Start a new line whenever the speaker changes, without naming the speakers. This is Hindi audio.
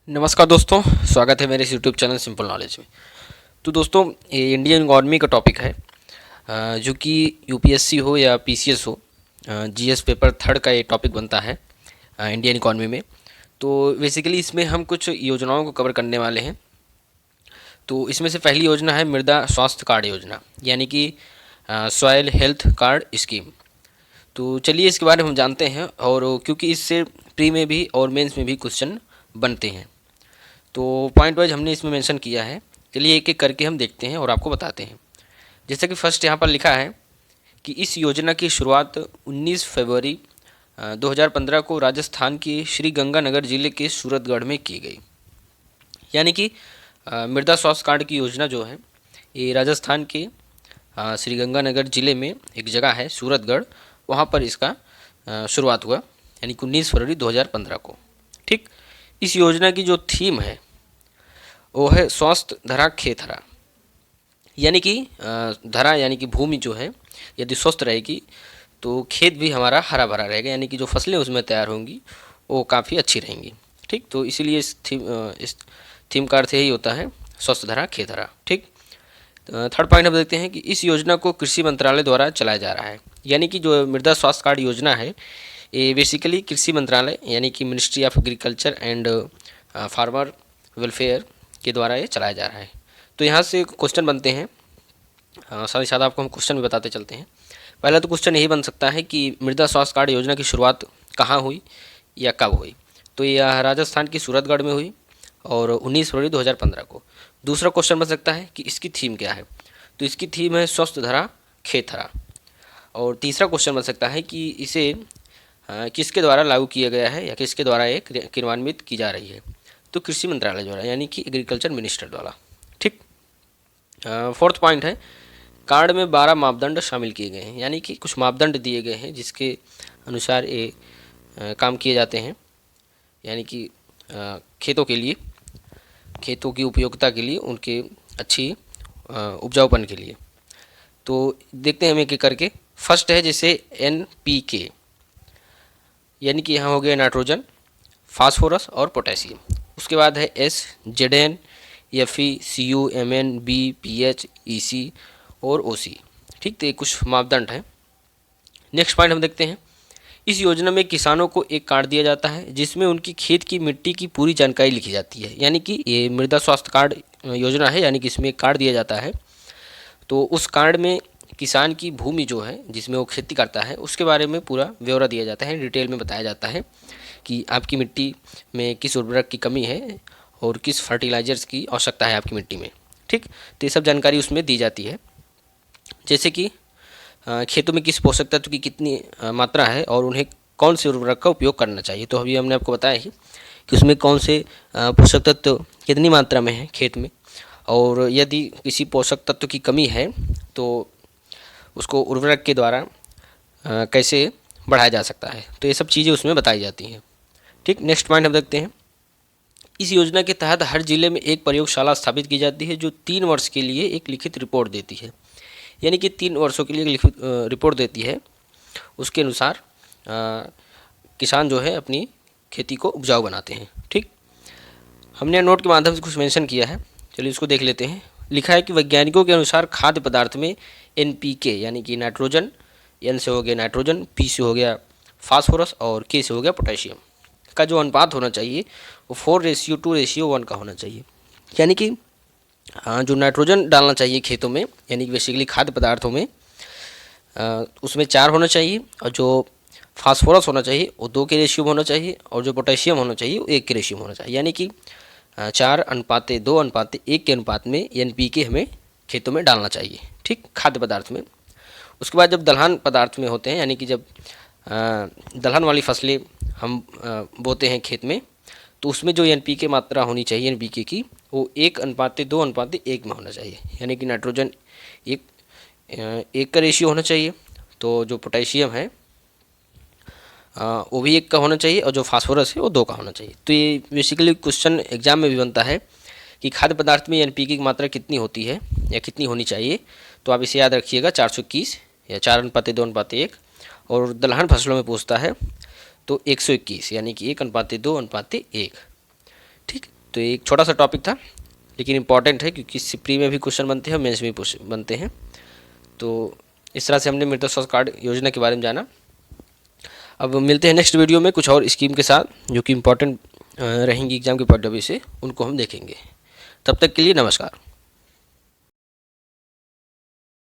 नमस्कार दोस्तों, स्वागत है मेरे इस यूट्यूब चैनल सिंपल नॉलेज में। तो दोस्तों, ये इंडियन इकॉनमी का टॉपिक है, जो कि यूपीएससी हो या पीसीएस हो, जीएस पेपर थर्ड का ये टॉपिक बनता है इंडियन इकॉनमी में। तो बेसिकली इसमें हम कुछ योजनाओं को कवर करने वाले हैं। तो इसमें से पहली योजना है मृदा स्वास्थ्य कार्ड योजना, यानी कि सॉयल हेल्थ कार्ड स्कीम। तो चलिए इसके बारे में हम जानते हैं, और क्योंकि इससे प्री में भी और मेंस में भी क्वेश्चन बनते हैं, तो पॉइंट वाइज हमने इसमें मेंशन किया है। चलिए एक एक करके हम देखते हैं और आपको बताते हैं। जैसे कि फर्स्ट यहाँ पर लिखा है कि इस योजना की शुरुआत 19 फरवरी 2015 को राजस्थान के श्री गंगानगर जिले के सूरतगढ़ में की गई। यानी कि मृदा स्वास्थ्य कार्ड की योजना जो है, ये राजस्थान के श्री गंगानगर जिले में एक जगह है सूरतगढ़, वहाँ पर इसका शुरुआत हुआ, यानी कि 19 फरवरी 2015 को। ठीक, इस योजना की जो थीम है वो है स्वस्थ धरा खेत हरा। यानी कि धरा यानी कि भूमि जो है यदि स्वस्थ रहेगी तो खेत भी हमारा हरा भरा रहेगा, यानी कि जो फसलें उसमें तैयार होंगी वो काफ़ी अच्छी रहेंगी। ठीक, तो इसीलिए इस थीम का अर्थ यही होता है, स्वस्थ धरा खेत हरा। ठीक, थर्ड पॉइंट हम देखते हैं कि इस योजना को कृषि मंत्रालय द्वारा चलाया जा रहा है। यानी कि जो मृदा स्वास्थ्य कार्ड योजना है, ये बेसिकली कृषि मंत्रालय यानी कि ministry of agriculture and farmer welfare के द्वारा ये चलाया जा रहा है। तो यहाँ से क्वेश्चन बनते हैं, साथ ही साथ आपको हम क्वेश्चन भी बताते चलते हैं। पहला तो क्वेश्चन यही बन सकता है कि मृदा स्वास्थ्य कार्ड योजना की शुरुआत कहाँ हुई या कब हुई। तो यह राजस्थान की सूरतगढ़ में हुई और 19 फरवरी 2015 को। दूसरा क्वेश्चन बन सकता है कि इसकी थीम क्या है। तो इसकी थीम है स्वस्थ धरा खेत हरा। और तीसरा क्वेश्चन बन सकता है कि इसे किसके द्वारा लागू किया गया है या किसके द्वारा ये क्रियान्वित की जा रही है। तो कृषि मंत्रालय द्वारा, यानी कि एग्रीकल्चर मिनिस्टर द्वारा। ठीक, फोर्थ पॉइंट है कार्ड में 12 मापदंड शामिल किए गए हैं, यानी कि कुछ मापदंड दिए गए हैं जिसके अनुसार ये काम किए जाते हैं, यानी कि खेतों के लिए, खेतों की उपयोगिता के लिए, उनके अच्छी उपजाऊपन के लिए। तो देखते हैं हम एक एक करके। फर्स्ट है जैसे NPK, यानी कि यहाँ हो गया नाइट्रोजन, फास्फोरस और पोटेशियम। उसके बाद है SZN, Fe, Cu, Mn, B, pH, EC और OC। ठीक, तो ये कुछ मापदंड हैं। नेक्स्ट पॉइंट हम देखते हैं, इस योजना में किसानों को एक कार्ड दिया जाता है जिसमें उनकी खेत की मिट्टी की पूरी जानकारी लिखी जाती है। यानी कि ये मृदा स्वास्थ्य कार्ड योजना है, यानी कि इसमें एक कार्ड दिया जाता है। तो उस कार्ड में किसान की भूमि जो है जिसमें वो खेती करता है उसके बारे में पूरा ब्यौरा दिया जाता है, डिटेल में बताया जाता है कि आपकी मिट्टी में किस उर्वरक की कमी है और किस फर्टिलाइजर्स की आवश्यकता है आपकी मिट्टी में। ठीक, तो ये सब जानकारी उसमें दी जाती है। जैसे कि खेतों में किस पोषक तत्व की कितनी मात्रा है और उन्हें कौन से उर्वरक का उपयोग करना चाहिए। तो अभी हमने आपको बताया ही कि उसमें कौन से पोषक तत्व कितनी मात्रा में है खेत में, और यदि किसी पोषक तत्व की कमी है तो उसको उर्वरक के द्वारा कैसे बढ़ाया जा सकता है। तो ये सब चीज़ें उसमें बताई जाती हैं। ठीक, नेक्स्ट पॉइंट हम देखते हैं, इस योजना के तहत हर जिले में एक प्रयोगशाला स्थापित की जाती है जो 3 वर्ष के लिए एक लिखित रिपोर्ट देती है। यानी कि 3 वर्षों के लिए एक लिखित रिपोर्ट देती है, उसके अनुसार किसान जो है अपनी खेती को उपजाऊ बनाते हैं। ठीक, हमने नोट के माध्यम से कुछ मेंशन किया है, चलिए उसको देख लेते हैं। लिखा है कि वैज्ञानिकों के अनुसार खाद्य पदार्थ में NPK यानी कि नाइट्रोजन, N से हो गया नाइट्रोजन, P से हो गया फास्फोरस और K से हो गया पोटेशियम का जो अनुपात होना चाहिए वो 4:2:1 का होना चाहिए। यानी कि जो नाइट्रोजन डालना चाहिए खेतों में, यानी कि बेसिकली खाद्य पदार्थों में, उसमें 4 होना चाहिए, और जो फास्फोरस होना चाहिए वो 2 के रेशियो में होना चाहिए, और जो पोटेशियम होना चाहिए वो 1 के रेशियो में होना चाहिए। यानी कि 4:2:1 के अनुपात में NPK हमें खेतों में डालना चाहिए। ठीक, खाद्य पदार्थ में। उसके बाद जब दलहन पदार्थ में होते हैं, यानी कि जब दलहन वाली फसलें हम बोते हैं खेत में, तो उसमें जो NPK मात्रा होनी चाहिए NPK की वो 1:2:1 में होना चाहिए। यानी कि नाइट्रोजन 1 का रेशियो होना चाहिए, तो जो पोटेशियम है वो भी 1 का होना चाहिए, और जो फास्फोरस है वो 2 का होना चाहिए। तो ये बेसिकली क्वेश्चन एग्जाम में भी बनता है कि खाद्य पदार्थ में NPK की मात्रा कितनी होती है या कितनी होनी चाहिए। तो आप इसे याद रखिएगा, 421 या 4:2:1। और दलहन फसलों में पूछता है तो 121, यानी कि 1:2:1। ठीक, तो एक छोटा सा टॉपिक था लेकिन इम्पॉर्टेंट है, क्योंकि सिप्री में भी क्वेश्चन बनते हैं और मेंस में भी बनते हैं। तो इस तरह से हमने मृदा स्वास्थ्य कार्ड योजना के बारे में जाना। अब मिलते हैं नेक्स्ट वीडियो में कुछ और स्कीम के साथ जो कि इम्पोर्टेंट रहेंगी एग्जाम के पॉइंट ऑफ व्यू से, उनको हम देखेंगे। तब तक के लिए नमस्कार।